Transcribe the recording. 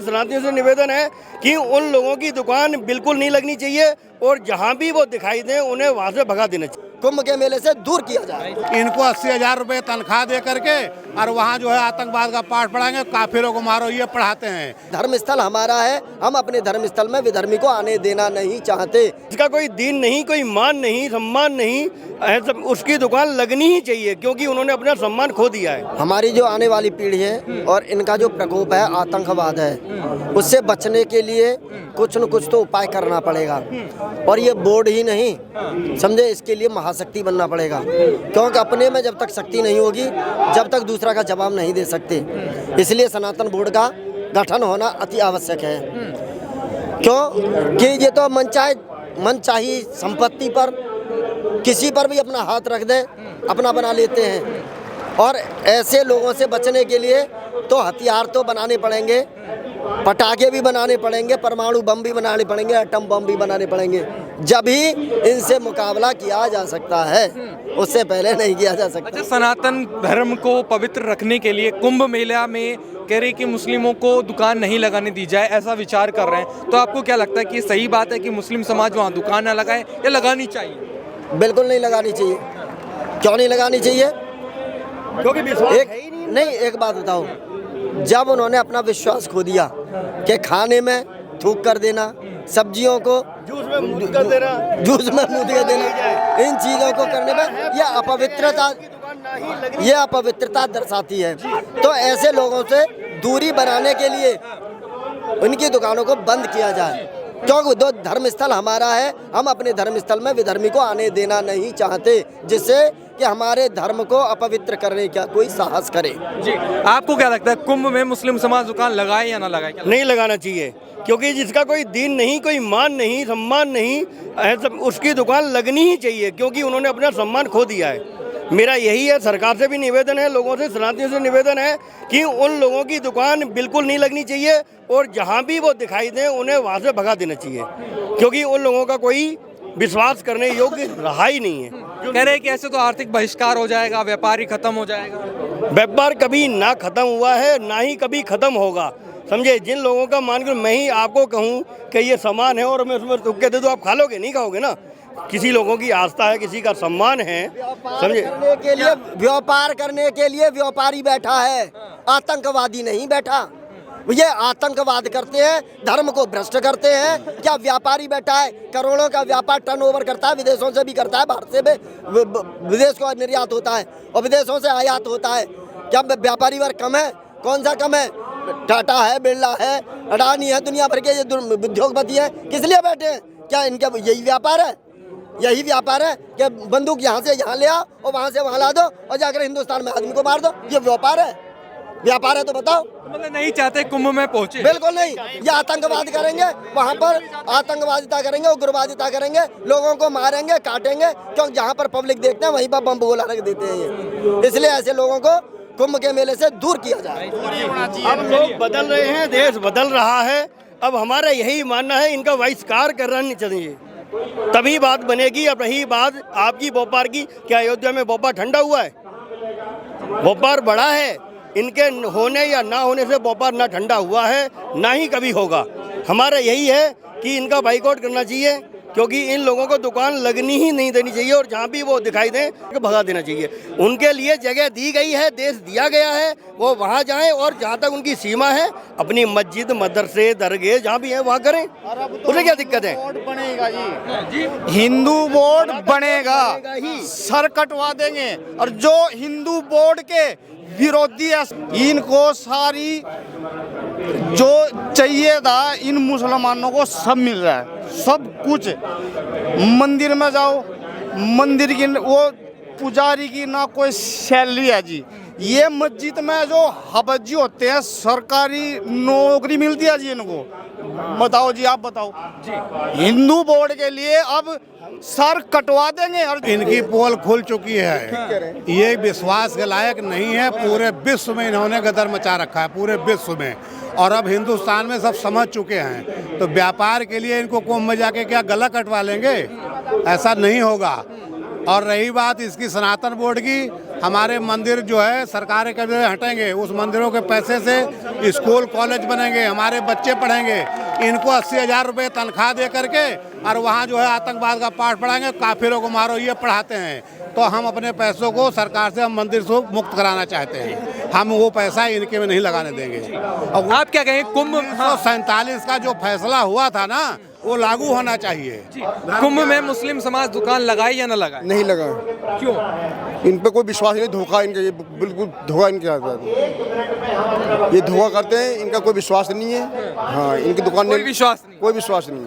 सनातनियों से निवेदन है कि उन लोगों की दुकान बिल्कुल नहीं लगनी चाहिए और जहां भी वो दिखाई दें उन्हें वहां से भगा देना चाहिए। कुंभ के मेले से दूर किया जाए। इनको 80,000 रुपए तनख्वाह दे करके और वहाँ जो है आतंकवाद का पाठ पढ़ाएंगे, काफिरों को मारो, ये पढ़ाते हैं। धर्म स्थल हमारा है, हम अपने धर्म स्थल में विधर्मी को आने देना नहीं चाहते। इसका कोई दीन नहीं, कोई मान नहीं, सम्मान नहीं, उसकी दुकान लगनी ही चाहिए क्योंकि उन्होंने अपना सम्मान खो दिया है। हमारी जो आने वाली पीढ़ी है और इनका जो प्रकोप है आतंकवाद है, उससे बचने के लिए कुछ न कुछ तो उपाय करना पड़ेगा। और ये बोर्ड ही नहीं समझे, इसके लिए महाशक्ति बनना पड़ेगा, क्योंकि अपने में जब तक शक्ति नहीं होगी जब तक दूसरा का जवाब नहीं दे सकते। इसलिए सनातन बोर्ड का गठन होना अति आवश्यक है। क्यों कि ये तो मनचाही संपत्ति पर किसी पर भी अपना हाथ रख दे अपना बना लेते हैं। और ऐसे लोगों से बचने के लिए तो हथियार तो बनाने पड़ेंगे, पटाखे भी बनाने पड़ेंगे, परमाणु बम भी बनाने पड़ेंगे, एटम बम भी बनाने पड़ेंगे, जब ही इनसे मुकाबला किया जा सकता है, उससे पहले नहीं किया जा सकता। अच्छा, सनातन धर्म को पवित्र रखने के लिए कुंभ मेला में कह रहे कि मुस्लिमों को दुकान नहीं लगाने दी जाए, ऐसा विचार कर रहे हैं, तो आपको क्या लगता है कि सही बात है कि मुस्लिम समाज वहाँ दुकान ना लगाए या लगानी चाहिए? बिल्कुल नहीं लगानी चाहिए। क्यों नहीं लगानी चाहिए? क्योंकि एक बात बताओ, जब उन्होंने अपना विश्वास खो दिया कि खाने में थूक कर देना, सब्जियों को जूस में मूत कर देना, इन चीजों को करने पर यह अपवित्रता दर्शाती है। तो ऐसे लोगों से दूरी बनाने के लिए उनकी दुकानों को बंद किया जाए, क्योंकि दो धर्म स्थल हमारा है, हम अपने धर्म स्थल में विधर्मी को आने देना नहीं चाहते, जिससे कि हमारे धर्म को अपवित्र करने का कोई साहस करे। जी, आपको क्या लगता है कुंभ में मुस्लिम समाज दुकान लगाए या ना लगाए? नहीं लगाना चाहिए, क्योंकि जिसका कोई दीन नहीं, कोई मान नहीं, सम्मान नहीं, उसकी दुकान लगनी ही चाहिए क्योंकि उन्होंने अपना सम्मान खो दिया है। मेरा यही है, सरकार से भी निवेदन है, लोगों से, सनातनियों से निवेदन है कि उन लोगों की दुकान बिल्कुल नहीं लगनी चाहिए और जहां भी वो दिखाई दें उन्हें वहां से भगा देना चाहिए, क्योंकि उन लोगों का कोई विश्वास करने योग्य रहा ही नहीं है। कह रहे हैं कि ऐसे तो आर्थिक बहिष्कार हो जाएगा, व्यापारी खत्म हो जाएगा। व्यापार कभी ना खत्म हुआ है, ना ही कभी खत्म होगा, समझे। जिन लोगों का मान कर मैं ही आपको कहूँ कि ये सामान है और मैं उसमें तुक्के दे दूँ, आप खा लोगे? नहीं खाओगे ना। किसी लोगों की आस्था है, किसी का सम्मान है, समझे। व्यापार करने के लिए व्यापारी बैठा है, आतंकवादी नहीं बैठा। ये आतंकवाद करते हैं, धर्म को भ्रष्ट करते हैं। क्या व्यापारी बैठा है, करोड़ों का व्यापार टर्नओवर करता है, विदेशों से भी करता है, भारत से भी विदेश को निर्यात होता है और विदेशों से आयात होता है। क्या व्यापारी वर्ग कम है? कौन सा कम है? टाटा है, बिरला है, अडानी है, दुनिया भर के ये उद्योगपति हैं, किस लिए बैठे हैं? क्या इनका यही व्यापार है? यही व्यापार है कि बंदूक यहाँ से यहाँ ले आओ और वहाँ से वहाँ ला दो और जाकर हिंदुस्तान में आदमी को मार दो? ये व्यापार है? व्यापार है तो बताओ। मतलब नहीं चाहते कुंभ में पहुंचे? बिल्कुल नहीं। ये आतंकवाद करेंगे, वहाँ पर आतंकवादिता करेंगे, उग्रवादिता करेंगे, लोगों को मारेंगे, काटेंगे, क्योंकि जहाँ पर पब्लिक देखते हैं वहीं पर बम गोला रख देते हैं ये। इसलिए ऐसे लोगों को कुंभ के मेले से दूर किया जाए। अब लोग बदल रहे हैं, देश बदल रहा है, अब हमारा यही मानना है इनका बहिष्कार करना चाहिए, तभी बात बनेगी। अब रही बात आपकी भोपाल की, क्या अयोध्या में भोपाल ठंडा हुआ है? भोपाल बड़ा है, इनके होने या ना होने से भोपाल ना ठंडा हुआ है ना ही कभी होगा। हमारा यही है कि इनका बाइकआउट करना चाहिए, क्योंकि इन लोगों को दुकान लगनी ही नहीं देनी चाहिए और जहाँ भी वो दिखाई दें तो भगा देना चाहिए। उनके लिए जगह दी गई है, देश दिया गया है, वो वहाँ जाएं और जहाँ तक उनकी सीमा है अपनी मस्जिद, मदरसे, दरगाह जहाँ भी है वहाँ करें, उसे क्या दिक्कत है? बनेगा जी, हिंदू बोर्ड बनेगा, सर कटवा देंगे। और जो हिंदू बोर्ड के विरोधी है, इनको सारी जो चाहिए था इन मुसलमानों को सब मिल रहा है, सब कुछ। मंदिर में जाओ, मंदिर की वो पुजारी की ना कोई सैलरी है जी। ये मस्जिद में जो हबजी होते हैं सरकारी नौकरी मिलती है जी इनको। बताओ जी, आप बताओ जी। हिंदू बोर्ड के लिए अब सर कटवा देंगे। और इनकी पोल खुल चुकी है, ये विश्वास के लायक नहीं है। पूरे विश्व में इन्होंने गदर मचा रखा है, पूरे विश्व में, और अब हिंदुस्तान में सब समझ चुके हैं। तो व्यापार के लिए इनको कुंभ में जाके क्या गला कटवा लेंगे? ऐसा नहीं होगा। और रही बात इसकी सनातन बोर्ड की, हमारे मंदिर जो है सरकार के कब्जे हटेंगे, उस मंदिरों के पैसे से स्कूल कॉलेज बनेंगे, हमारे बच्चे पढ़ेंगे। इनको 80,000 रुपये तनख्वाह दे करके और वहाँ जो है आतंकवाद का पाठ पढ़ाएंगे, काफिरों को मारो, ये पढ़ाते हैं। तो हम अपने पैसों को सरकार से हम मंदिर से मुक्त कराना चाहते हैं, हम वो पैसा इनके में नहीं लगाने देंगे। और आप क्या कहें, कुंभ 1947 का जो फैसला हुआ था ना, वो लागू होना चाहिए। कुंभ में मुस्लिम समाज दुकान लगाए या ना लगाए? नहीं लगा। क्यों? इन पे कोई विश्वास नहीं, धोखा इनका, ये बिल्कुल धोखा इनके साथ। ये धोखा करते हैं, इनका कोई विश्वास नहीं है। हाँ, इनकी दुकान कोई विश्वास नहीं। कोई विश्वास नहीं